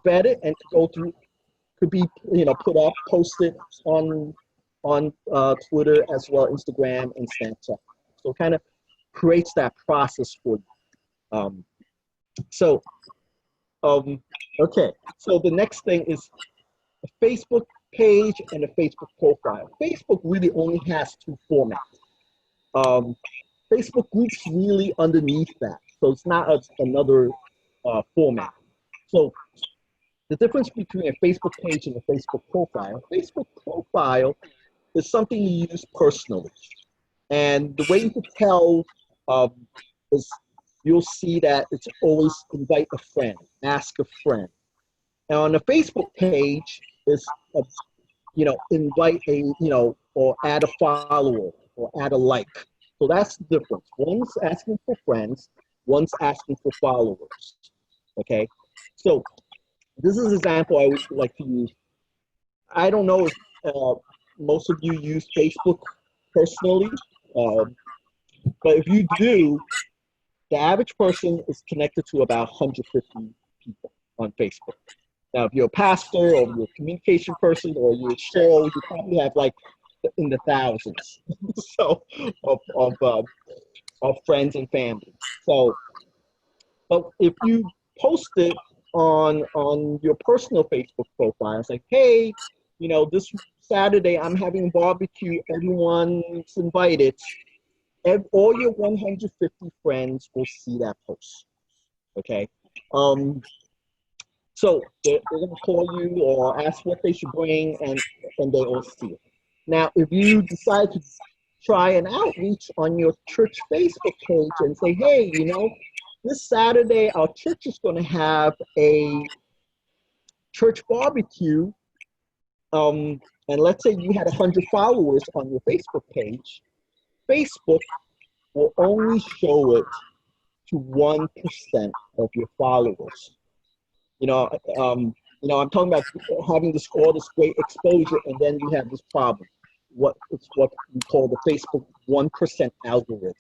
vetted and to go through, could be, put up, posted on Twitter as well, Instagram and Snapchat. So it kind of creates that process for you. Okay, so the next thing is a Facebook page and a Facebook profile. Facebook really only has two formats. Facebook groups really underneath that, so it's not another format. So the difference between a Facebook page and a Facebook profile is something you use personally. And the way you can tell is you'll see that it's always invite a friend, ask a friend. And on the Facebook page is, invite or add a follower or add a like. So that's the difference. One's asking for friends, one's asking for followers. Okay, so this is an example I would like to use. I don't know if most of you use Facebook personally, but if you do, the average person is connected to about 150 people on Facebook. Now, if you're a pastor or you're a communication person or you're a show, you probably have like in the thousands so of friends and family. So, but if you post it on your personal Facebook profile, it's like, hey, this Saturday I'm having a barbecue, everyone's invited. All your 150 friends will see that post. Okay, so they're going to call you or ask what they should bring, and they all see it. Now, if you decide to try an outreach on your church Facebook page and say, hey, this Saturday our church is going to have a church barbecue, and let's say you had 100 followers on your Facebook page, Facebook will only show it to 1% of your followers. I'm talking about having all this great exposure, and then we have this problem. It's what we call the Facebook 1% algorithm.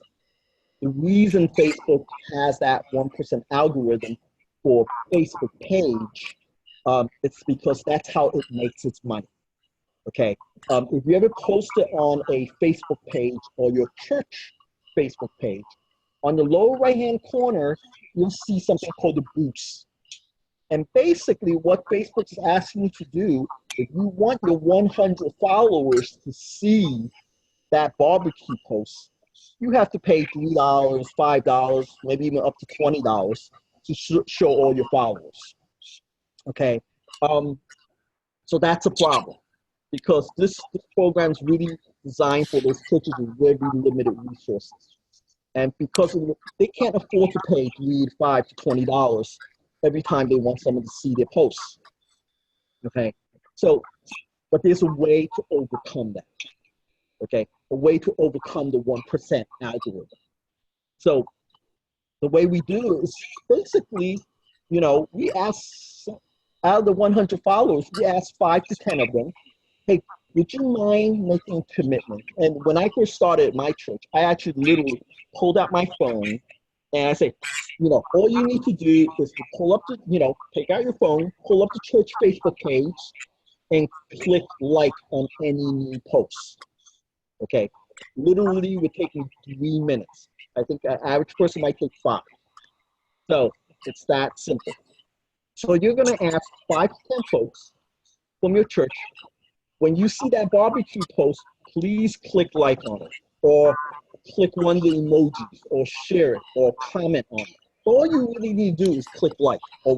The reason Facebook has that 1% algorithm for Facebook page, it's because that's how it makes its money. Okay, if you ever post it on a Facebook page or your church Facebook page, on the lower right-hand corner, you'll see something called a boost. And basically what Facebook is asking you to do, if you want your 100 followers to see that barbecue post, you have to pay $3, $5, maybe even up to $20 to show all your followers. Okay, so that's a problem, because this program is really designed for those churches with very limited resources. And because they can't afford to pay $3, $5 to $20 every time they want someone to see their posts. Okay, so, but there's a way to overcome that. Okay, a way to overcome the 1% algorithm. So the way we do it is basically, we ask, out of the 100 followers, we ask 5 to 10 of them, hey, would you mind making a commitment? And when I first started at my church, I actually literally pulled out my phone and I say, all you need to do is to pull up take out your phone, pull up the church Facebook page, and click like on any new post. Okay, literally would take me 3 minutes. I think an average person might take 5. So it's that simple. So you're gonna ask 5 to 10 folks from your church, when you see that barbecue post, please click like on it, or click one of the emojis, or share it, or comment on it. All you really need to do is click like, or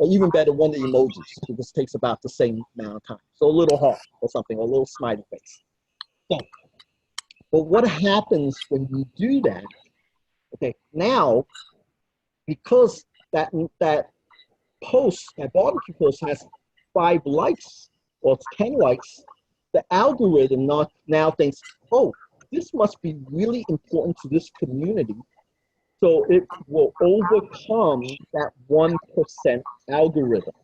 even better, one of the emojis, because it takes about the same amount of time. So a little heart or something, or a little smiley face. So, but what happens when you do that? Okay, now, because that post, that barbecue post has 5 likes or 10 likes, the algorithm now thinks, oh, this must be really important to this community. So it will overcome that 1% algorithm.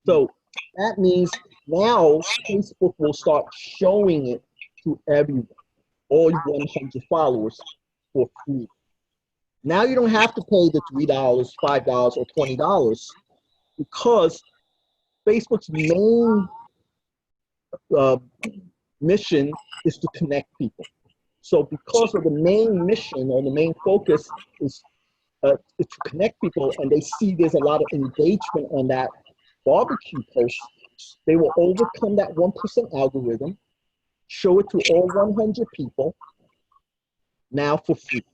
So that means now Facebook will start showing it to everyone, all 100 followers, for free. Now you don't have to pay the $3, $5, or $20. because Facebook's main mission is to connect people. So because of the main mission or the main focus is to connect people, and they see there's a lot of engagement on that barbecue post, they will overcome that 1% algorithm, show it to all 100 people, now for free.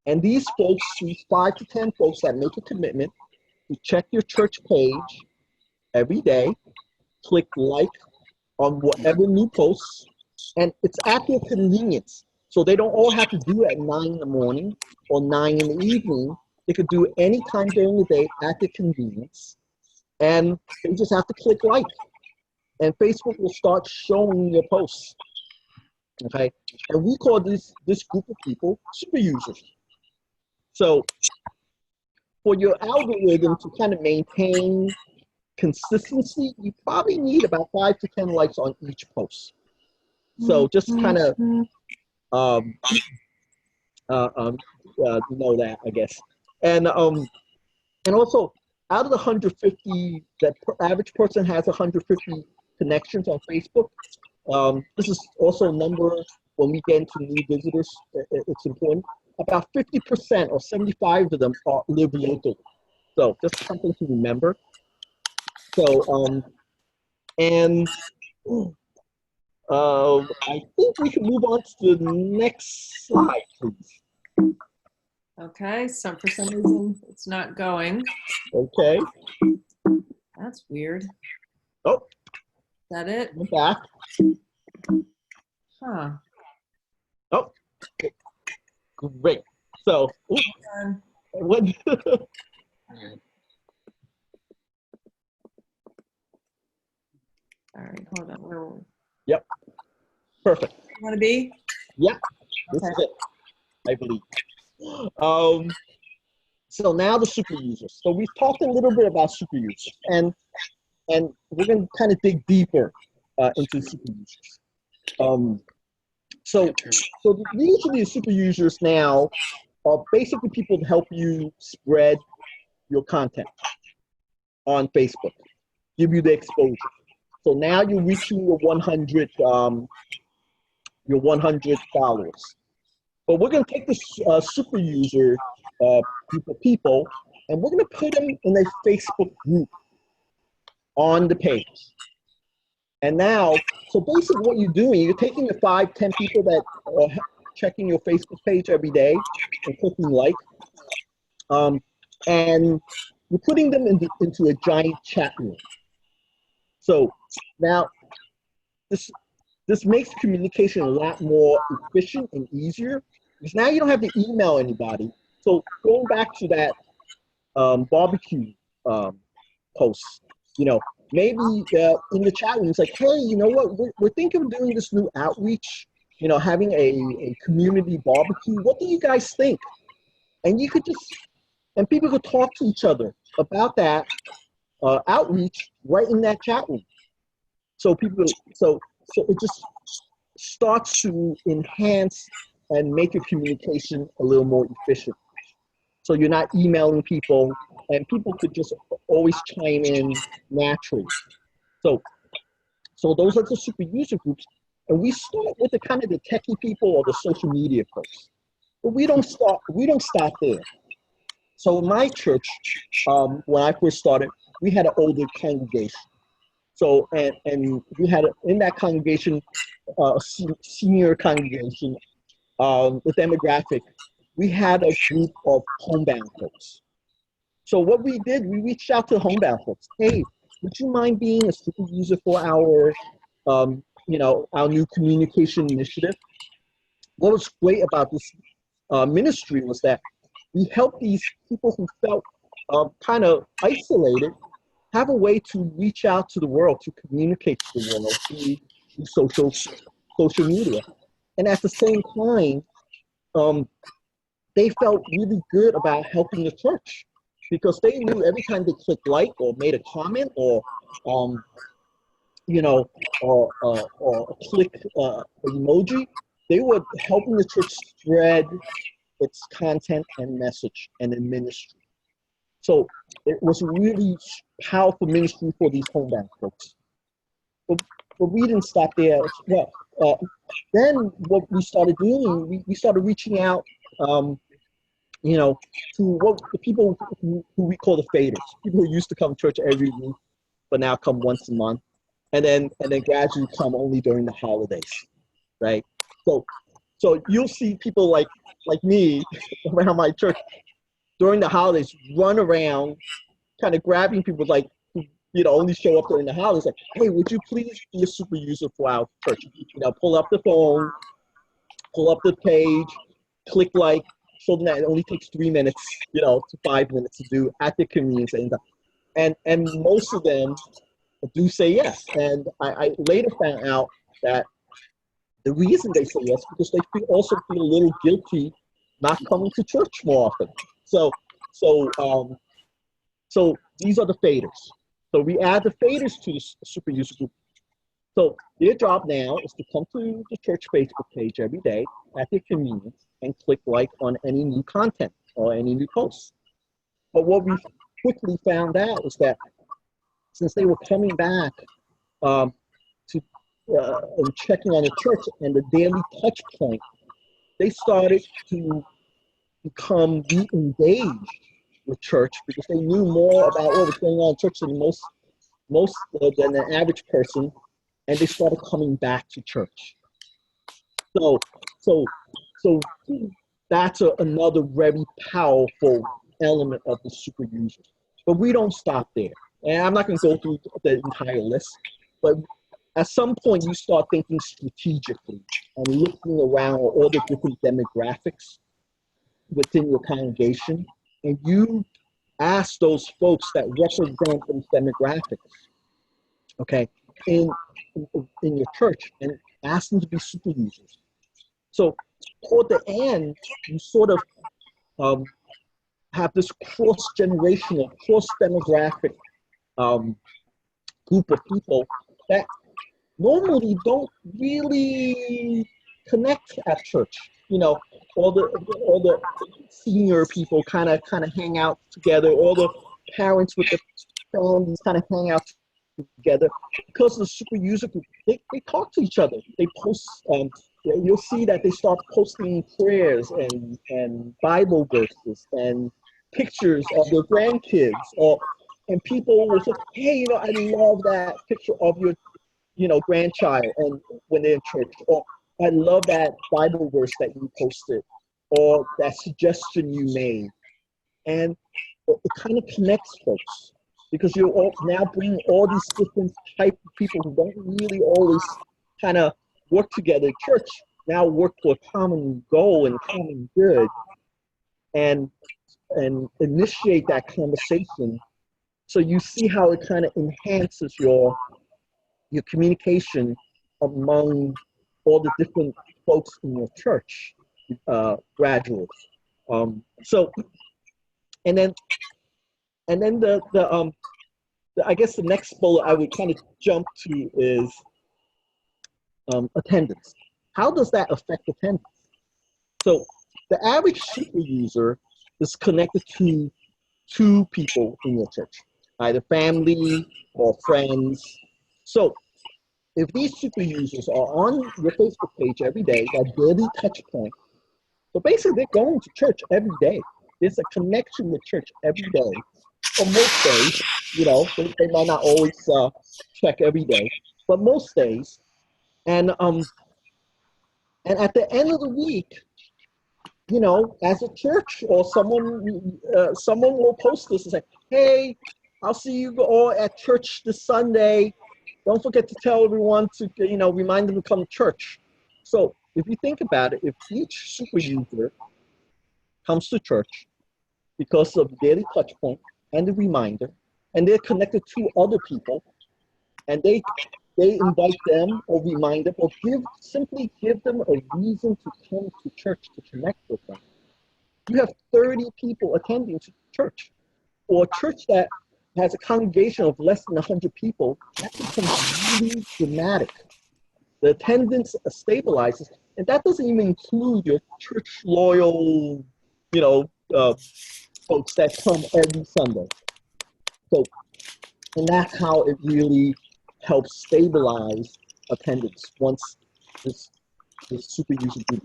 And these folks, these 5 to 10 folks that make a commitment to check your church page every day, click like on whatever new posts, and it's at their convenience. So they don't all have to do it at 9 in the morning or 9 in the evening. They could do it anytime during the day at their convenience. And they just have to click like. And Facebook will start showing your posts. Okay? And we call this group of people super users. So for your algorithm to kind of maintain consistency, you probably need about 5 to 10 likes on each post. So just kind of know that, I guess. And also, out of the 150, that average person has 150 connections on Facebook. This is also a number when we get into new visitors. It's important. About 50% or 75 of them live locally. So just something to remember. So I think we can move on to the next slide, please. Okay, so for some reason it's not going. Okay. That's weird. Oh. Is that it? I'm back. Huh. Oh. Great. So, what? All right, hold on. Where were we? Yep. Perfect. You want to be? Yep. This is it, I believe. So now the super users. So we've talked a little bit about super users, and we're going to kind of dig deeper into super users. So usually the super users now are basically people to help you spread your content on Facebook, give you the exposure. So now you're reaching your 100 followers. But we're going to take this super user group of people, and we're going to put them in a Facebook group on the page. And now, so basically what you're doing, you're taking the 5, 10 people that are checking your Facebook page every day and clicking like, and you're putting them into a giant chat room. So now, this makes communication a lot more efficient and easier, because now you don't have to email anybody. So going back to that barbecue post, maybe in the chat room, it's like, hey, you know what, we're thinking of doing this new outreach, having a community barbecue. What do you guys think? And you could and people could talk to each other about that outreach right in that chat room. So so it just starts to enhance and make your communication a little more efficient. So you're not emailing people, and people could just always chime in naturally. So those are the super user groups, and we start with the kind of the techie people or the social media folks. But we don't stop there. So in my church, when I first started, we had an older congregation. So, and we had in that congregation, a senior congregation, the demographic, we had a group of homebound folks. So what we did, we reached out to homebound folks. Hey, would you mind being a super user for our, our new communication initiative? What was great about this ministry was that we helped these people who felt kind of isolated have a way to reach out to the world, to communicate to the world through social media. And at the same time, they felt really good about helping the church, because they knew every time they clicked like or made a comment or click an emoji, they were helping the church spread its content and message and in ministry. So it was a really powerful ministry for these homebound folks. But we didn't stop there as well. Then what we started doing, we started reaching out, you know, to what the people who we call the faders, people who used to come to church every week, but now come once a month, and then gradually come only during the holidays, right? So you'll see people like me around my church during the holidays run around, kind of grabbing people like only show up during the holidays. Like, hey, would you please be a super user for our church? Pull up the phone, pull up the page, click like, so that it only takes 3 minutes, to 5 minutes to do at the convenience. And most of them do say yes. And I later found out that the reason they say yes because they also feel a little guilty not coming to church more often. So these are the faders. So we add the faders to the super user group. So their job now is to come to the church Facebook page every day at their convenience and click like on any new content or any new posts. But what we quickly found out was that since they were coming back to and checking on the church and the daily touch point, they started to become re-engaged with church because they knew more about what was going on in church than than the average person, and they started coming back to church. So that's another very powerful element of the super users. But we don't stop there. And I'm not going to go through the entire list, but at some point you start thinking strategically and looking around at all the different demographics within your congregation, and you ask those folks that represent those demographics, okay, in your church, and ask them to be super users. So toward the end, you sort of have this cross-generational, cross-demographic group of people that normally don't really connect at church. All the senior people kind of hang out together. All the parents with the families kind of hang out together because the super user group, they talk to each other. They post. You'll see that they start posting prayers and Bible verses and pictures of their grandkids, and people will say, hey, I love that picture of your grandchild and when they're in church, or I love that Bible verse that you posted, or that suggestion you made. And it kind of connects folks because you're all now bringing all these different type of people who don't really always kind of work together in church, now work for a common goal and common good, and initiate that conversation. So you see how it kind of enhances your communication among all the different folks in your church gradually. So, and then the I guess the next bullet I would kind of jump to is attendance. How does that affect attendance? So the average super user is connected to 2 people in your church, either family or friends. So if these super users are on your Facebook page every day, that daily touch point, so basically they're going to church every day. There's a connection with church every day. Or most days, they might not always check every day, but most days. And at the end of the week, as a church or someone will post this and say, hey, I'll see you all at church this Sunday. Don't forget to tell everyone to, remind them to come to church. So if you think about it, if each super user comes to church because of the daily touch point and the reminder, and they're connected to other people, and they invite them or remind them or simply give them a reason to come to church to connect with them, you have 30 people attending to church. Or a church that has a congregation of less than 100 people, that becomes really dramatic. The attendance stabilizes, and that doesn't even include your church loyal, folks that come every Sunday. So, and that's how it really helps stabilize attendance once this super user group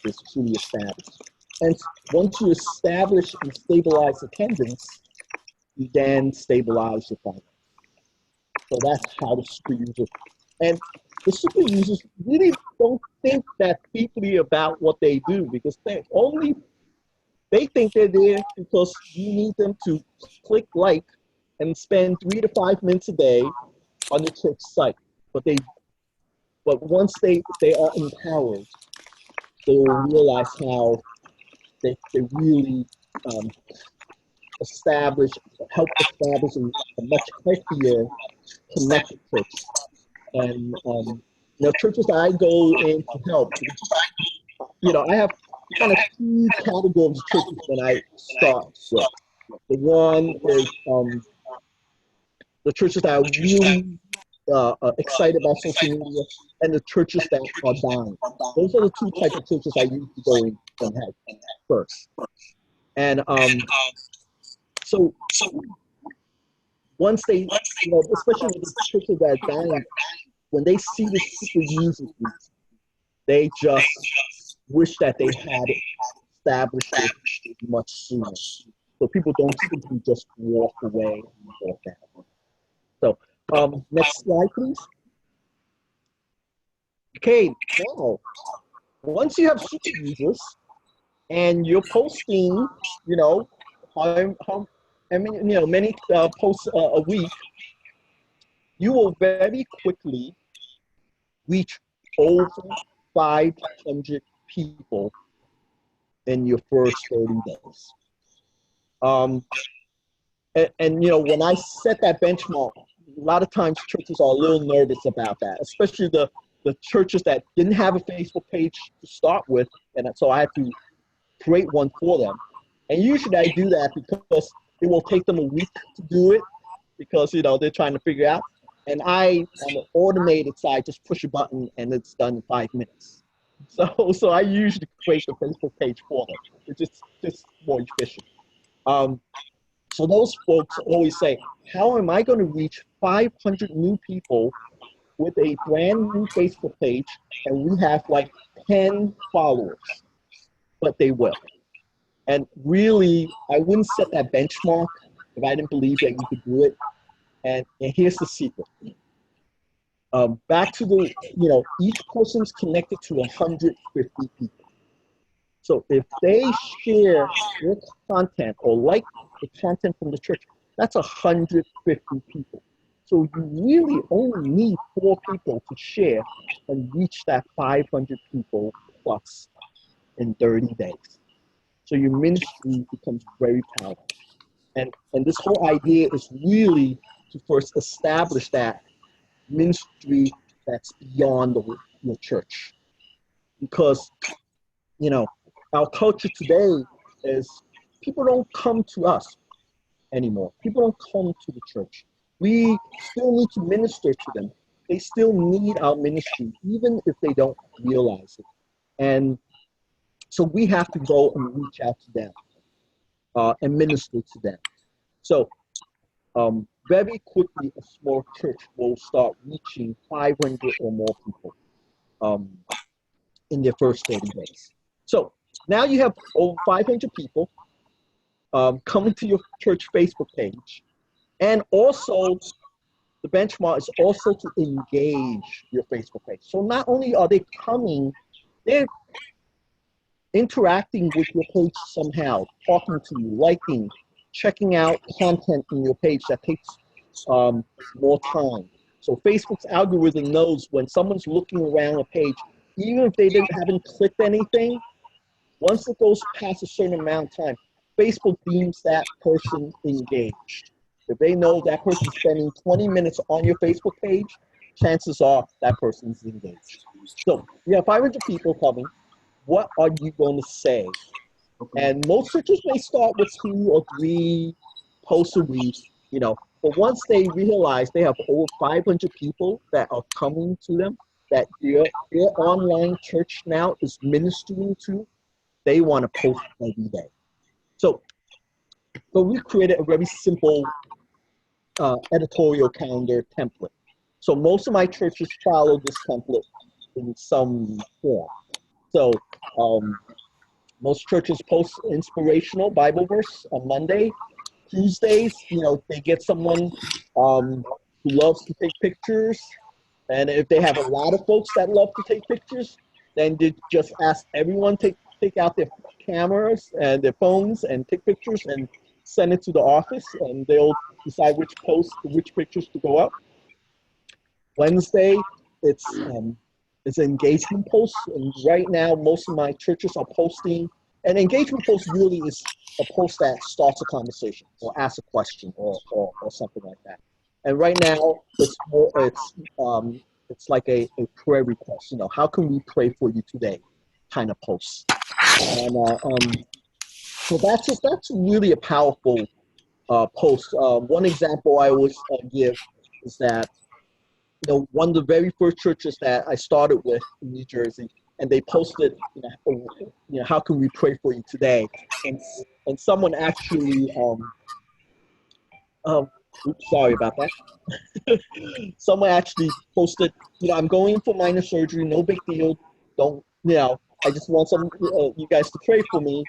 is truly established. And once you establish and stabilize attendance, you then stabilize your finance. So that's how the super user, and the super users really don't think that deeply about what they do, because they think they're there because you need them to click like and spend 3 to 5 minutes a day on the church site. But once they are empowered, they will realize how they really um, help establish a much healthier, connected church. And churches that I go in to help, I have kind of two categories of churches when I start with. The one is the churches that are really excited about social media, and the churches that are dying. Those are the two types of churches I usually go in and help first. And so once they, especially with the churches that are dying, when they see the super users, they just wish that they had established it much sooner. So people don't simply just walk away and walk out. So next slide, please. Okay, now, once you have super users and you're posting, many posts a week, you will very quickly reach over 500 people in your first 30 days. When I set that benchmark, a lot of times churches are a little nervous about that, especially the churches that didn't have a Facebook page to start with, and so I had to create one for them. And usually I do that because it will take them a week to do it, because they're trying to figure out. And I, on the automated side, just push a button and it's done in 5 minutes. So I usually create the Facebook page for them. It's just more efficient. So those folks always say, how am I going to reach 500 new people with a brand new Facebook page, and we have like 10 followers? But they will. And really, I wouldn't set that benchmark if I didn't believe that you could do it. And here's the secret. Back to each person's connected to 150 people. So if they share your content or like the content from the church, that's 150 people. So you really only need 4 people to share and reach that 500 people plus in 30 days. So your ministry becomes very powerful. And this whole idea is really to first establish that ministry that's beyond your church. Because, our culture today is people don't come to us anymore. People don't come to the church. We still need to minister to them. They still need our ministry, even if they don't realize it. And so we have to go and reach out to them and minister to them. So very quickly, a small church will start reaching 500 or more people in their first 30 days. So now you have over 500 people coming to your church Facebook page. And also, the benchmark is also to engage your Facebook page. So not only are they coming, they're interacting with your page somehow, talking to you, liking, checking out content in your page that takes more time. So Facebook's algorithm knows when someone's looking around a page, even if they haven't clicked anything, once it goes past a certain amount of time, Facebook deems that person engaged. If they know that person's spending 20 minutes on your Facebook page, chances are that person's engaged. So you have 500 people coming. What are you going to say? And most churches may start with 2 or 3 posts a week, but once they realize they have over 500 people that are coming to them, that their online church now is ministering to, they want to post every day. So So we created a very simple editorial calendar template. So most of my churches follow this template in some form. So most churches post inspirational Bible verse on Monday. Tuesdays, they get someone who loves to take pictures. And if they have a lot of folks that love to take pictures, then they just ask everyone to take out their cameras and their phones and take pictures and send it to the office, and they'll decide which pictures to go up. Wednesday, it's an engagement post, and right now most of my churches are posting. An engagement post really is a post that starts a conversation or asks a question or something like that. And right now it's like a prayer request. How can we pray for you today? Kind of post. And so that's really a powerful post. One example I always give is that one of the very first churches that I started with in New Jersey, and they posted, how can we pray for you today? And someone actually, oops, sorry about that. Someone actually posted, I'm going for minor surgery, no big deal. Don't, I just want you guys to pray for me.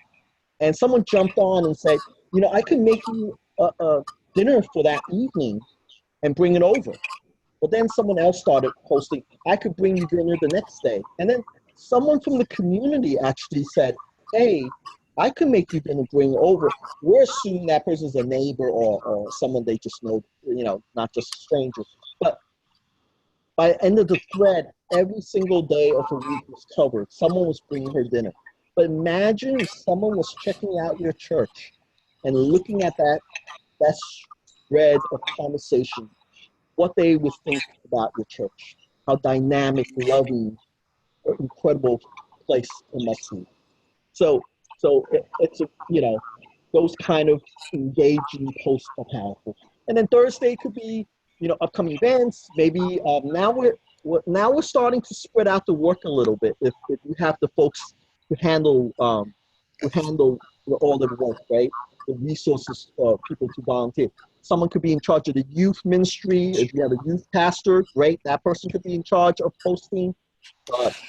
And someone jumped on and said, I can make you a dinner for that evening and bring it over. But then someone else started posting, I could bring you dinner the next day. And then someone from the community actually said, hey, I can make you dinner, bring over. We're assuming that person's a neighbor or someone they just know, not just strangers. But by the end of the thread, every single day of the week was covered. Someone was bringing her dinner. But imagine if someone was checking out your church and looking at that thread of conversation, what they would think about your church, how dynamic, loving, incredible place it must be. So it's those kind of engaging posts are powerful. And then Thursday could be upcoming events. Maybe now we're starting to spread out the work a little bit. If you have the folks who handle all the work, right? The resources for people to volunteer. Someone could be in charge of the youth ministry. If you have a youth pastor, great, that person could be in charge of posting.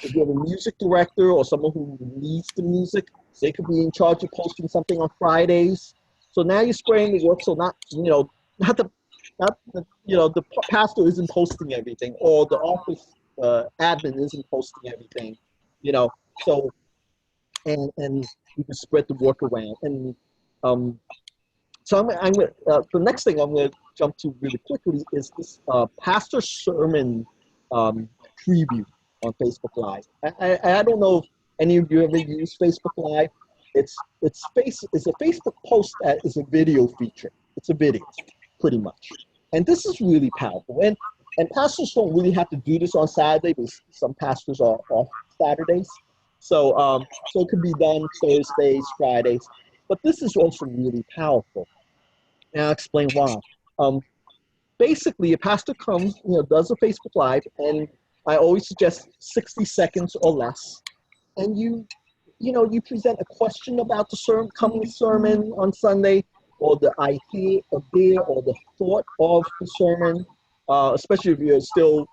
If you have a music director or someone who leads the music, they could be in charge of posting something on Fridays. So now you're spreading the work. So not the pastor isn't posting everything, or the office admin isn't posting everything. So and you can spread the work around. And so the next thing I'm going to jump to really quickly is this pastor sermon preview on Facebook Live. I don't know if any of you ever use Facebook Live. It's a Facebook post that is a video feature. It's a video, pretty much. And this is really powerful. And pastors don't really have to do this on Saturday, because some pastors are off Saturdays. So it could be done Thursdays, Fridays. But this is also really powerful. And I'll explain why. Basically, a pastor comes, does a Facebook Live, and I always suggest 60 seconds or less. And you present a question about the coming sermon on Sunday, or the idea or the thought of the sermon, especially if you're still,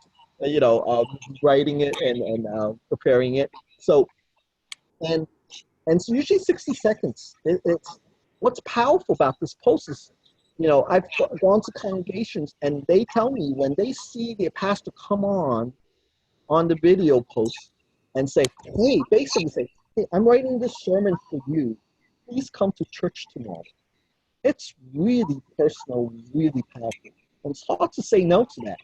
writing it and preparing it. So, and so usually 60 seconds. It's what's powerful about this post is, I've gone to congregations and they tell me when they see their pastor come on the video post and say, basically say, hey, I'm writing this sermon for you. Please come to church tomorrow. It's really personal, really powerful. And it's hard to say no to that.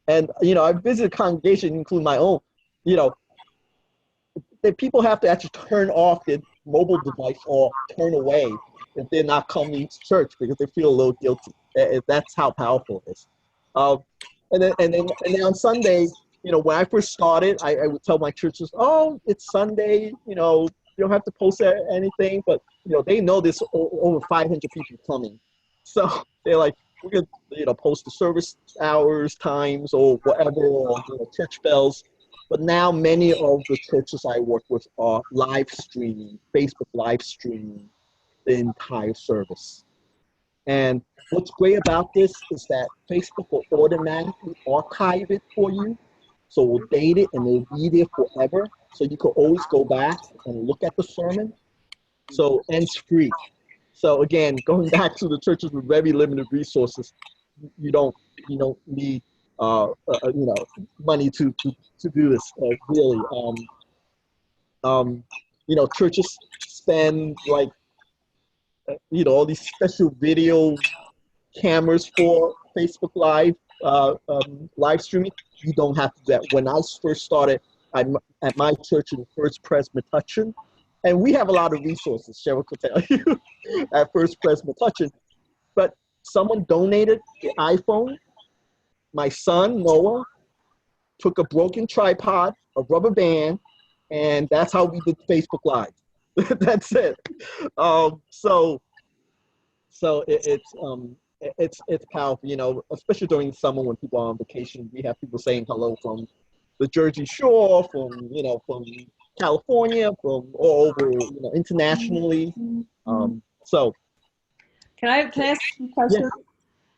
And, I've visited congregations, including my own, that people have to actually turn off their mobile device or turn away if they're not coming to church because they feel a little guilty. That's how powerful it is. And then on Sunday, when I first started, I would tell my churches, oh, it's Sunday, you don't have to post anything, but they know there's over 500 people coming. So they're like, we're going to, post the service hours, times, or whatever, or church bells. But now many of the churches I work with are live streaming, Facebook live streaming the entire service. And what's great about this is that Facebook will automatically archive it for you. So we'll date it and it'll be there forever. So you can always go back and look at the sermon. So, and it's free. So again, going back to the churches with very limited resources, you don't need money to do this really. Churches spend like all these special video cameras for Facebook live streaming. You don't have to do that. When I first started at my church in First Presbytery, and we have a lot of resources, Cheryl could tell you, at First Presbytery, but someone donated the iPhone. My son, Noah, took a broken tripod, a rubber band, and that's how we did Facebook Live. That's it. So it's powerful, especially during summer when people are on vacation. We have people saying hello from the Jersey Shore, from California, from all over, internationally. So Can I ask you a question?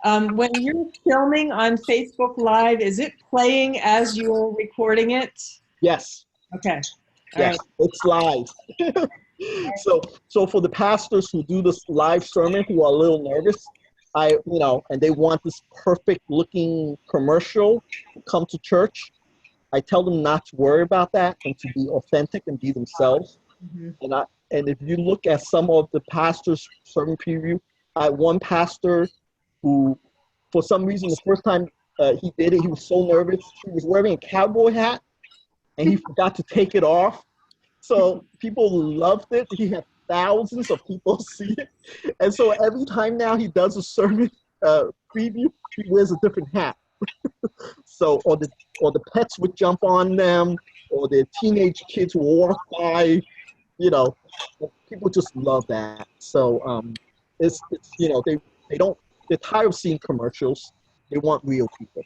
yeah. When you're filming on Facebook Live, is it playing as you're recording it? Yes. Okay. Yes, it's live. So for the pastors who do this live sermon who are a little nervous, and they want this perfect looking commercial to come to church, I tell them not to worry about that and to be authentic and be themselves. Mm-hmm. And if you look at some of the pastors' sermon preview, I had one pastor who, for some reason, the first time he did it, he was so nervous. He was wearing a cowboy hat and he forgot to take it off. So people loved it. He had thousands of people see it. And so every time now he does a sermon preview, he wears a different hat. So, or the pets would jump on them, or the teenage kids would walk by, people just love that. So they're tired of seeing commercials. They want real people.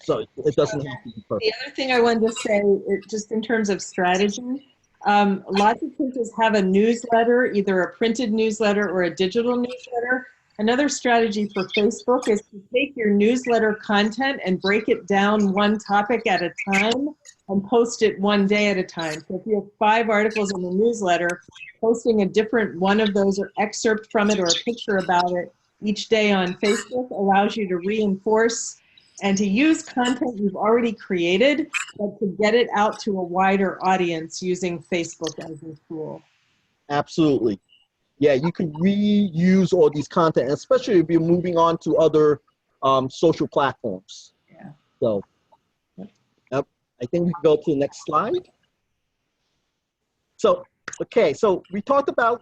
So it doesn't have to be perfect. The other thing I wanted to say, just in terms of strategy, lots of churches have a newsletter, either a printed newsletter or a digital newsletter. Another strategy for Facebook is to take your newsletter content and break it down one topic at a time and post it one day at a time. So if you have 5 articles in the newsletter, posting a different one of those or excerpt from it or a picture about it each day on Facebook allows you to reinforce and to use content you've already created, but to get it out to a wider audience using Facebook as a tool. Absolutely. Yeah, you can reuse all these content, especially if you're moving on to other social platforms. Yeah. So, I think we can go to the next slide. So, okay, so we talked about,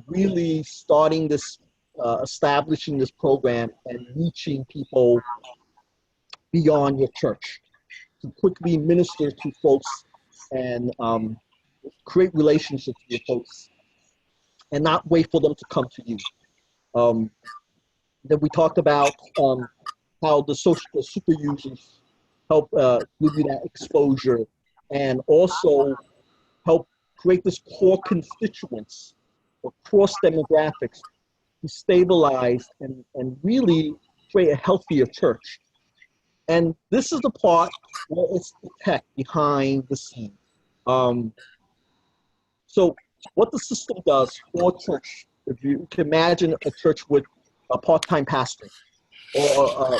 really starting this, establishing this program and reaching people beyond your church to quickly minister to folks and create relationships with folks and not wait for them to come to you. Then we talked about how the super users help give you that exposure and also help create this core constituents or cross demographics to stabilize and really create a healthier church. And this is the part where it's the tech behind the scene. So what the system does for a church, if you can imagine a church with a part-time pastor or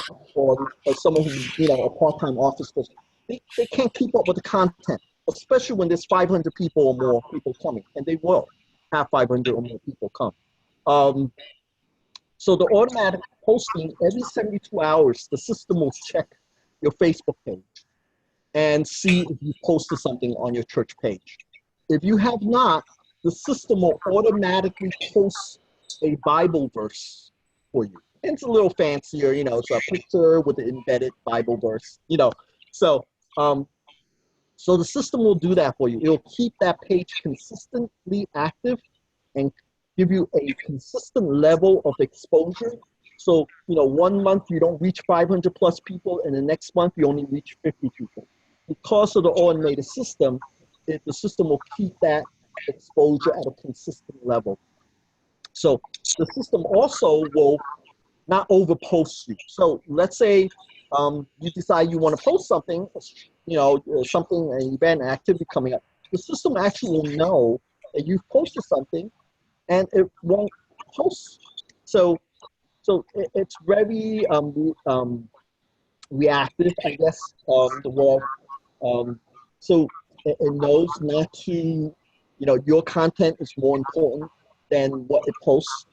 someone who's, a part-time office person, they can't keep up with the content, especially when there's 500 people or more people coming, and they will have 500 or more people come. So the automatic posting, every 72 hours, the system will check your Facebook page and see if you posted something on your church page. If you have not, the system will automatically post a Bible verse for you. And it's a little fancier, it's a picture with an embedded Bible verse, So the system will do that for you. It'll keep that page consistently active and give you a consistent level of exposure. So, 1 month you don't reach 500 plus people, and the next month you only reach 50 people. Because of the automated system, the system will keep that exposure at a consistent level. So the system also will not overpost you. So let's say you decide you want to post something, something, an event, an activity coming up. The system actually will know that you've posted something, and it won't post. So it's very reactive, I guess, the word. Um, so it knows not to, your content is more important than what it posts.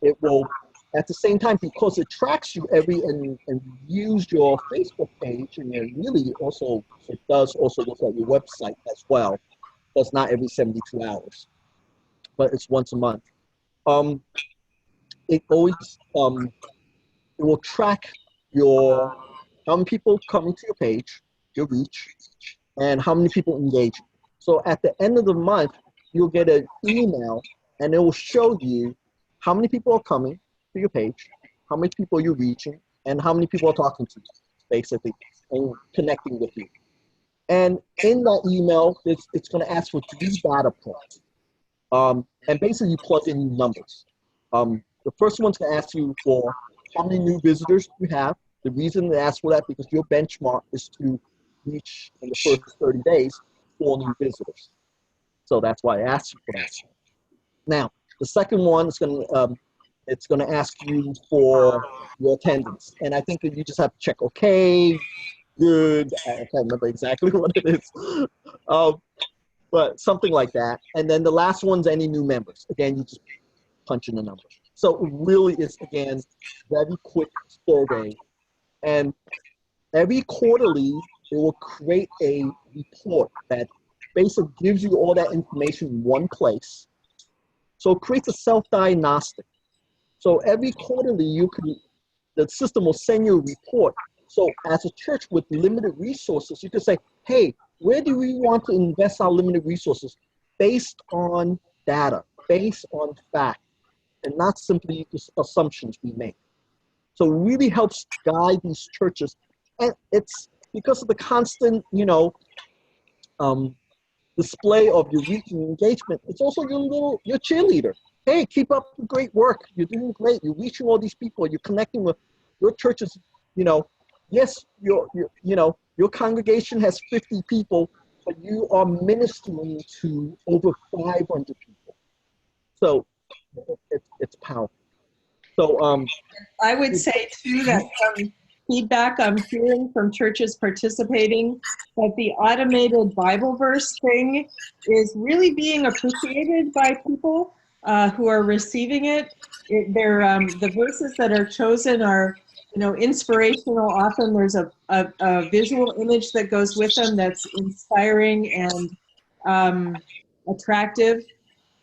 It will, at the same time, because it tracks you and views your Facebook page, and it really also, it does also look at your website as well. That's not every 72 hours, but it's once a month. Um, it always, it will track your, how many people coming to your page, your reach, and how many people engage. So at the end of the month, you'll get an email and it will show you how many people are coming to your page, how many people you're reaching, and how many people are talking to you, basically, and connecting with you. And in that email, it's going to ask for 3 data points. And basically, you plug in numbers. The first one's going to ask you for how many new visitors you have. The reason they ask for that because your benchmark is to reach in the first 30 days 4 new visitors. So that's why I asked you for that. Now, the second one is it's going to ask you for your attendance, and I think that you just have to check okay, good. I can't remember exactly what it is, but something like that. And then the last one's any new members. Again, you just punch in the number. So it really is, again, very quick survey. And every quarterly, it will create a report that basically gives you all that information in one place. So it creates a self-diagnostic. So every quarterly, the system will send you a report. So as a church with limited resources, you can say, hey, where do we want to invest our limited resources based on data, based on fact, and not simply just assumptions we make. So it really helps guide these churches. And it's because of the constant, display of your reach and engagement. It's also your cheerleader. Hey, keep up the great work. You're doing great. You're reaching all these people. You're connecting with your churches. Yes, your congregation has 50 people, but you are ministering to over 500 people. So it's powerful. So I would say too that some feedback I'm hearing from churches participating that the automated Bible verse thing is really being appreciated by people who are receiving it. The verses that are chosen are, inspirational. Often there's a visual image that goes with them that's inspiring and attractive.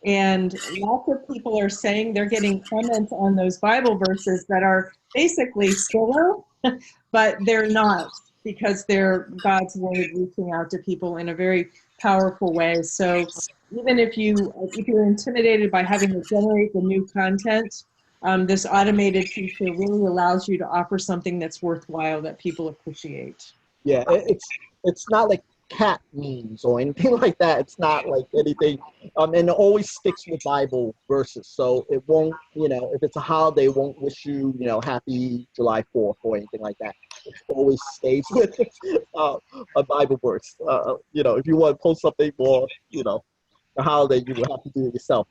And lots of people are saying they're getting comments on those Bible verses that are basically filler, but they're not, because they're God's word reaching out to people in a very powerful way. So even if you're intimidated by having to generate the new content, this automated feature really allows you to offer something that's worthwhile that people appreciate. yeah, it's not like cat memes or anything like that. It's not like anything, and it always sticks with Bible verses. So it won't, if it's a holiday, it won't wish you, happy July 4th or anything like that. It always stays with a Bible verse. If you want to post something for, a holiday, you will have to do it yourself.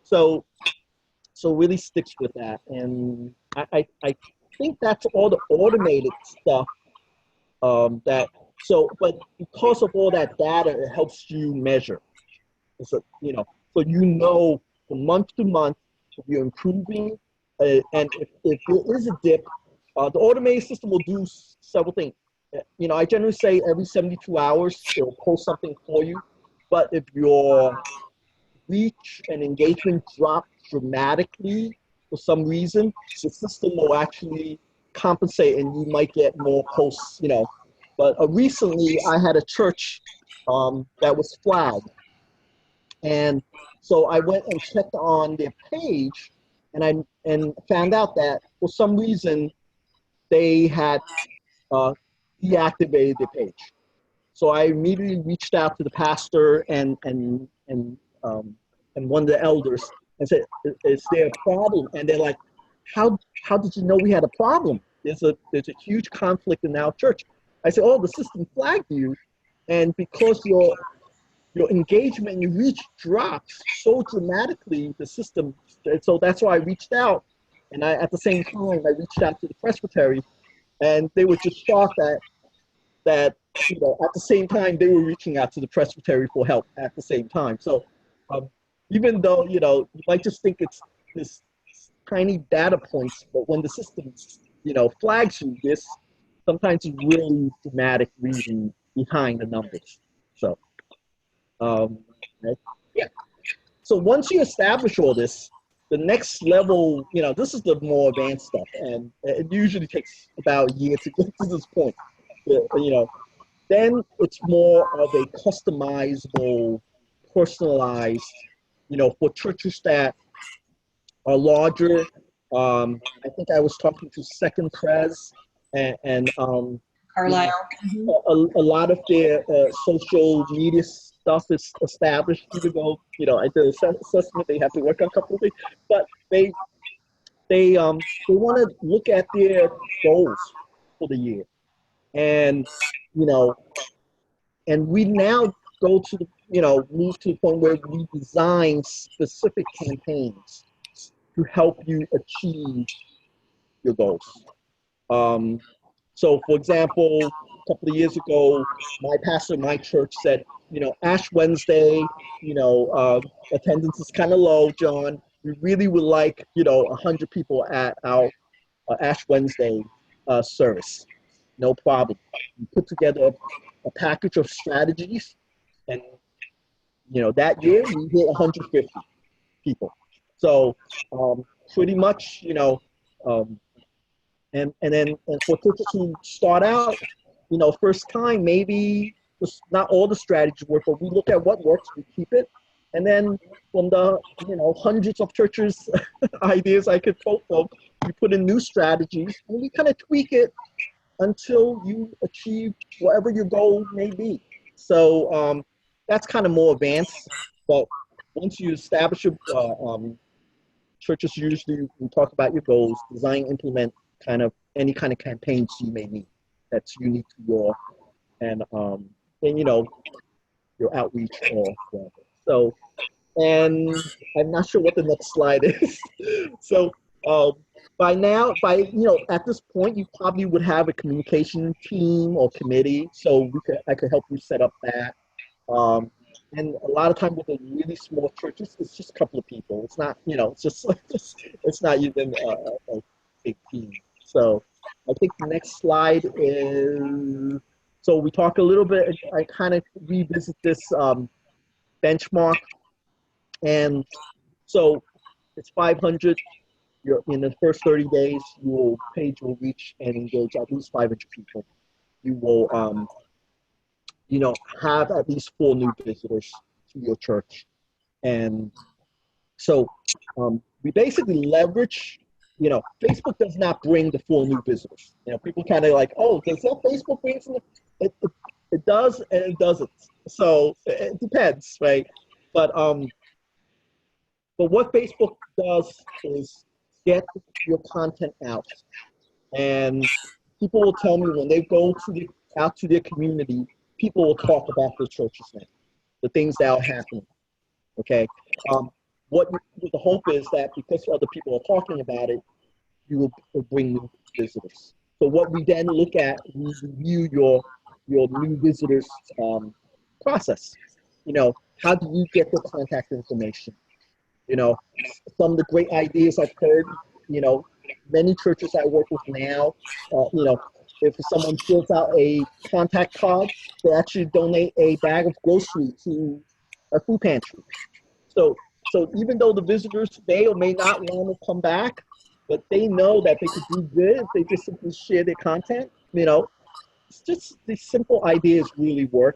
So really sticks with that, and I think that's all the automated stuff but because of all that data, it helps you measure. So, from month to month, if you're improving, and if there is a dip, the automated system will do several things. I generally say every 72 hours, it'll post something for you. But if your reach and engagement drop dramatically for some reason, the system will actually compensate and you might get more posts, But recently I had a church that was flagged. And so I went and checked on their page and found out that for some reason they had deactivated their page. So I immediately reached out to the pastor and one of the elders I said, is there a problem? And they're like, how did you know we had a problem? There's a huge conflict in our church. I said, oh, the system flagged you, and because your engagement and your reach drops so dramatically, the system. And so that's why I reached out, and at the same time I reached out to the Presbytery, and they were just shocked that at the same time they were reaching out to the Presbytery for help at the same time. So um, even though you might just think it's this tiny data points, but when the system flags you, this sometimes is really dramatic reason behind the numbers. So right? Yeah. So once you establish all this, the next level, this is the more advanced stuff, and it usually takes about a year to get to this point. Then it's more of a customizable, personalized, for churches that are larger. I think I was talking to Second Pres and Carlisle. a lot of their social media stuff is established, even though I did an assessment, they have to work on a couple of things, but they want to look at their goals for the year, and you know and we now go to the move to the point where we design specific campaigns to help you achieve your goals. So, for example, a couple of years ago, my pastor in my church said, Ash Wednesday, attendance is kind of low, John. We really would like, 100 people at our Ash Wednesday service. No problem. We put together a package of strategies, and that year we hit 150 people. So pretty much, and for churches who start out, first time, maybe not all the strategies work, but we look at what works, we keep it, and then from the hundreds of churches ideas I could quote from, we put in new strategies and we kind of tweak it until you achieve whatever your goal may be. So that's kind of more advanced, but once you establish your churches, usually we talk about your goals, design, implement any kind of campaigns you may need that's unique to your and then your outreach or whatever. So, and I'm not sure what the next slide is. So by now, at this point, you probably would have a communication team or committee, so I could help you set up that. And a lot of time with the really small churches, it's just a couple of people. It's not, it's just it's not even a big team. So I think the next slide is, so we talk a little bit, I kind of revisit this benchmark. And so it's 500. In the first 30 days, your page will reach and engage at least 500 people. You will, have at least 4 new visitors to your church. And so we basically leverage, Facebook does not bring the 4 new visitors. People kind of like, oh, does that Facebook bring some? It does and it doesn't. So it depends, right? But what Facebook does is get your content out, and people will tell me when they go out to their community, people will talk about their churches now, the things that are happening. Okay, what the hope is that because other people are talking about it, you will bring new visitors. So what we then look at, we review your new visitors process. How do you get the contact information? Some of the great ideas I've heard, many churches I work with now, if someone fills out a contact card, they actually donate a bag of groceries to a food pantry. So even though the visitors may or may not want to come back, but they know that they could do good if they just simply share their content, it's just these simple ideas really work.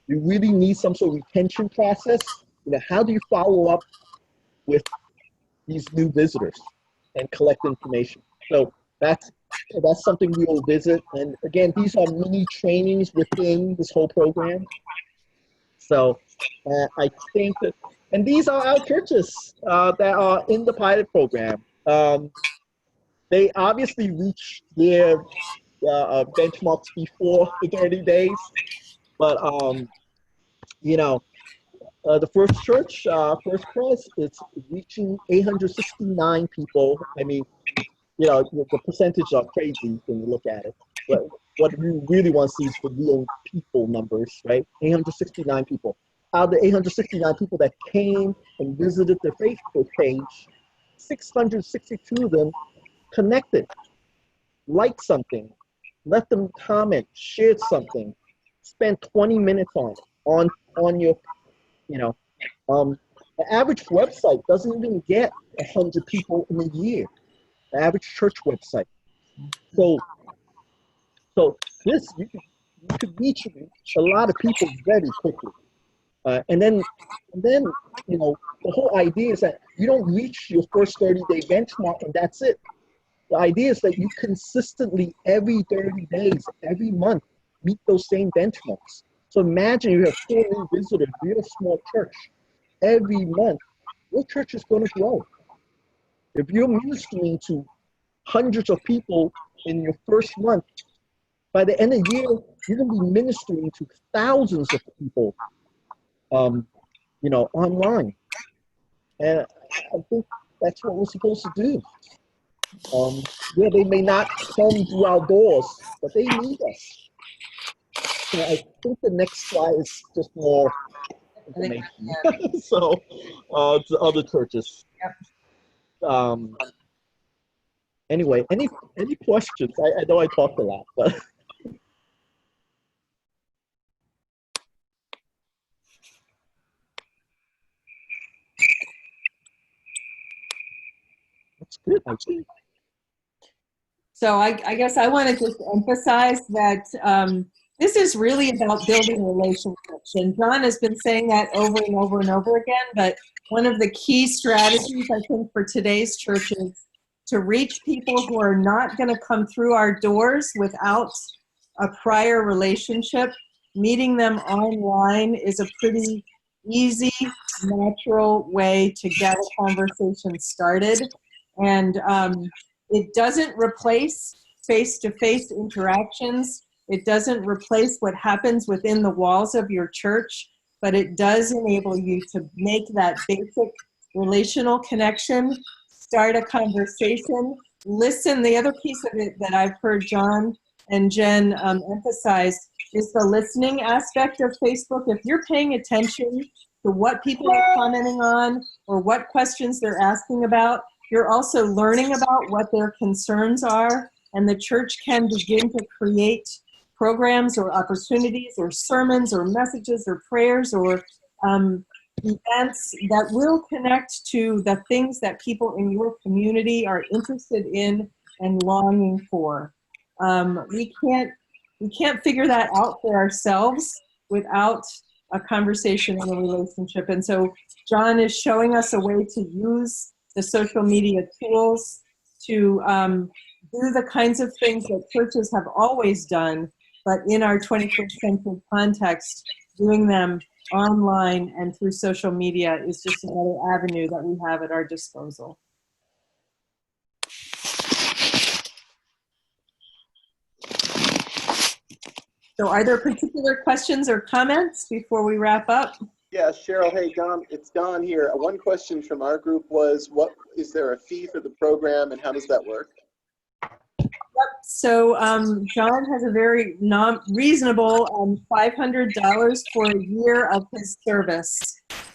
You really need some sort of retention process. How do you follow up with these new visitors and collect information? So that's something we will visit. And again, these are mini trainings within this whole program. So I think that And these are our churches that are in the pilot program. They obviously reach their benchmarks before the 30 days, but you know, the first church, First Pres, it's reaching 869 people. I mean, the percentages are crazy when you look at it. But what you really want to see is the real people numbers, right? 869 people. Out of the 869 people that came and visited the Facebook page, 662 of them connected, liked something, left them comment, shared something, spent 20 minutes on your, you know, the average website doesn't even get 100 people in a year. The average church website. So this you could reach a lot of people very quickly. And then the whole idea is that you don't reach your first 30-day benchmark and that's it. The idea is that you consistently every 30 days, every month, meet those same benchmarks. So imagine you have 4 new visitors, you're a small church. Every month, your church is going to grow. If you're ministering to hundreds of people in your first month, by the end of the year, you're going to be ministering to thousands of people, online. And I think that's what we're supposed to do. They may not come through our doors, but they need us. I think the next slide is just more information. So, to other churches. Yep. Anyway, any questions? I know I talked a lot, but. That's good, I think. So I guess I want to just emphasize that this is really about building relationships. And John has been saying that over and over and over again, but one of the key strategies, I think, for today's church is to reach people who are not going to come through our doors without a prior relationship. Meeting them online is a pretty easy, natural way to get a conversation started. And it doesn't replace face-to-face interactions. It doesn't replace what happens within the walls of your church, but it does enable you to make that basic relational connection, start a conversation, listen. The other piece of it that I've heard John and Jen emphasize is the listening aspect of Facebook. If you're paying attention to what people are commenting on or what questions they're asking about, you're also learning about what their concerns are, and the church can begin to create programs or opportunities or sermons or messages or prayers or events that will connect to the things that people in your community are interested in and longing for. We can't figure that out for ourselves without a conversation and a relationship. And so John is showing us a way to use the social media tools to do the kinds of things that churches have always done, but in our 21st century context, doing them online and through social media is just another avenue that we have at our disposal. So are there particular questions or comments before we wrap up? Yeah, Cheryl, hey, Don, it's Don here. One question from our group was, is there a fee for the program and how does that work? Yep. So John has a very reasonable $500 for a year of his service.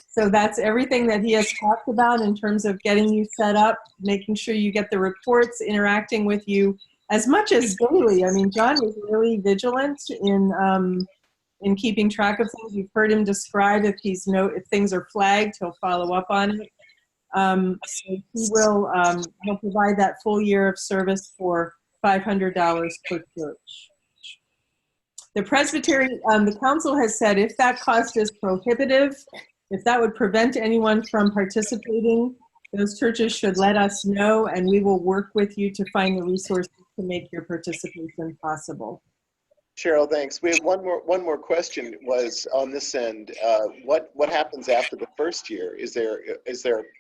So that's everything that he has talked about in terms of getting you set up, making sure you get the reports, interacting with you as much as daily. I mean, John is really vigilant in keeping track of things. You've heard him describe if things are flagged, he'll follow up on it. So he'll provide that full year of service for $500 per church. The Presbytery, the council has said if that cost is prohibitive, if that would prevent anyone from participating, those churches should let us know and we will work with you to find the resources to make your participation possible. Cheryl, thanks. We have one more question was on this end. What happens after the first year? Is there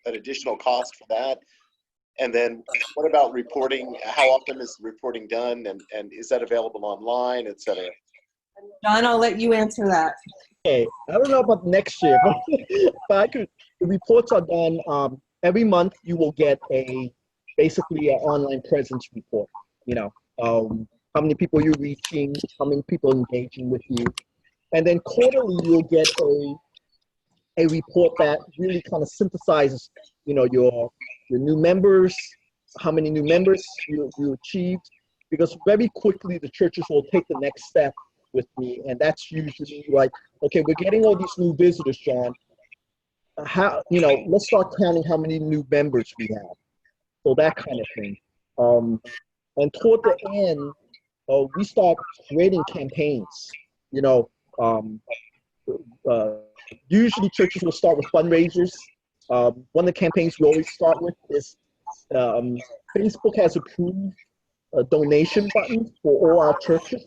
an additional cost for that? And then what about reporting? How often is reporting done? And is that available online, et cetera? John, I'll let you answer that. Okay, I don't know about next year, but the reports are done every month. You will get basically an online presence report. You know, how many people you're reaching, how many people engaging with you, and then quarterly you'll get a report that really kind of synthesizes, you know, your new members, how many new members you achieved, because very quickly the churches will take the next step with me, and that's usually like, okay, we're getting all these new visitors, John. How, you know, let's start counting how many new members we have. So that kind of thing. And toward the end, we start creating campaigns. You know, usually churches will start with fundraisers. One of the campaigns we always start with is Facebook has approved a donation button for all our churches.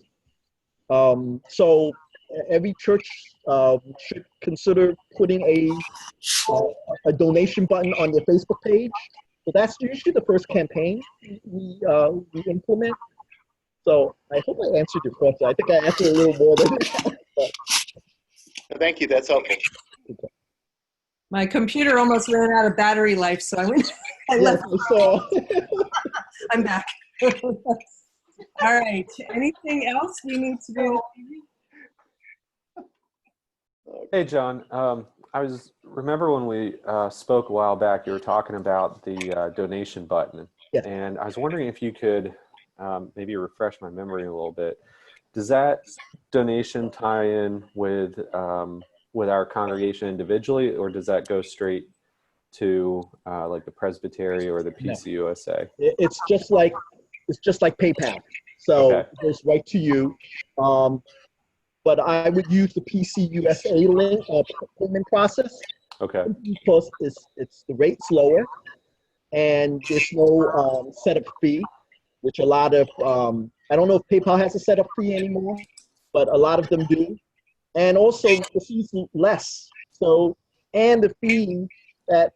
So every church should consider putting a donation button on their Facebook page. So that's usually the first campaign we implement. So I hope I answered your question. I think I answered a little more than that. But. Thank you. That's helpful. Okay. My computer almost ran out of battery life, so I went. Yes, I saw. I'm back. All right. Anything else we need to do? Hey, John. Remember when we spoke a while back, you were talking about the donation button. Yes. And I was wondering if you could maybe refresh my memory a little bit. Does that donation tie in with our congregation individually, or does that go straight to like the Presbytery or the PCUSA? It's just like PayPal. So Okay. it goes right to you. But I would use the PCUSA link payment process. Okay. Because it's the rate's lower, and there's no setup fee, which a lot of I don't know if PayPal has a setup fee anymore, but a lot of them do. And also the fees less. So, and the fee that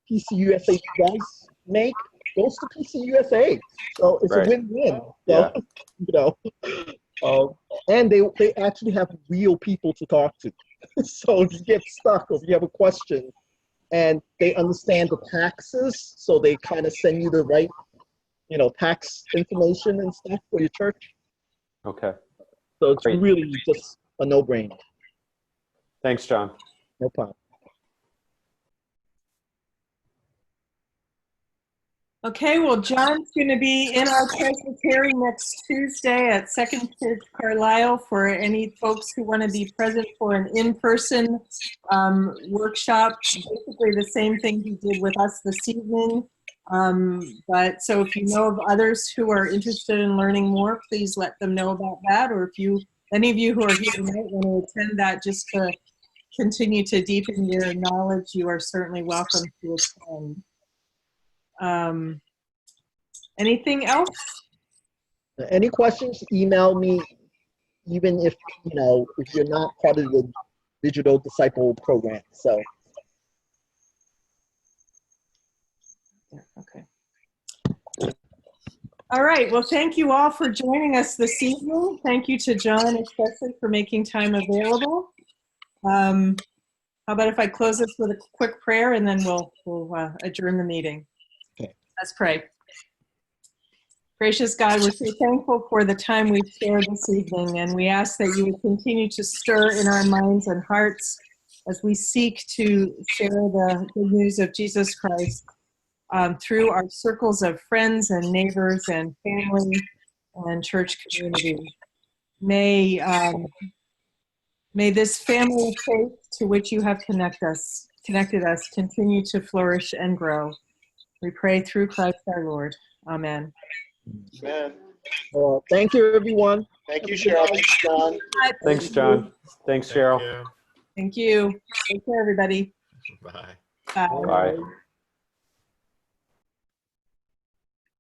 PCUSA does make goes to PCUSA. So it's Right. a win-win. So, Yeah. you know, and they actually have real people to talk to. So if you get stuck or if you have a question, and they understand the taxes, so they kind of send you the right, you know, tax information and stuff for your church. Okay. So it's Great. really just a no-brainer. Thanks, John. No problem. Okay, well, John's going to be in our Presbytery next Tuesday at Second Church Carlisle for any folks who want to be present for an in-person workshop. Basically the same thing he did with us this evening. But so if you know of others who are interested in learning more, please let them know about that. Or if any of you who are here tonight want to attend that just to continue to deepen your knowledge, you are certainly welcome to attend. Anything else? Any questions, email me, even if, you know, if you're not part of the Digital Disciple program. So. Yeah, okay. All right. Well, thank you all for joining us this evening. Thank you to John, especially, for making time available. How about if I close this with a quick prayer, and then we'll adjourn the meeting. Okay. Let's pray. Gracious God, we're so thankful for the time we've shared this evening, and we ask that you would continue to stir in our minds and hearts as we seek to share the good news of Jesus Christ through our circles of friends and neighbors and family and church community. May this family of faith to which you have connected us continue to flourish and grow. We pray through Christ our Lord. Amen. Amen. Thank you, everyone. Thank you, Cheryl. Thanks, John. Thanks, John. Thanks, Cheryl. Thank you. Take care, everybody. Bye. Bye. Bye.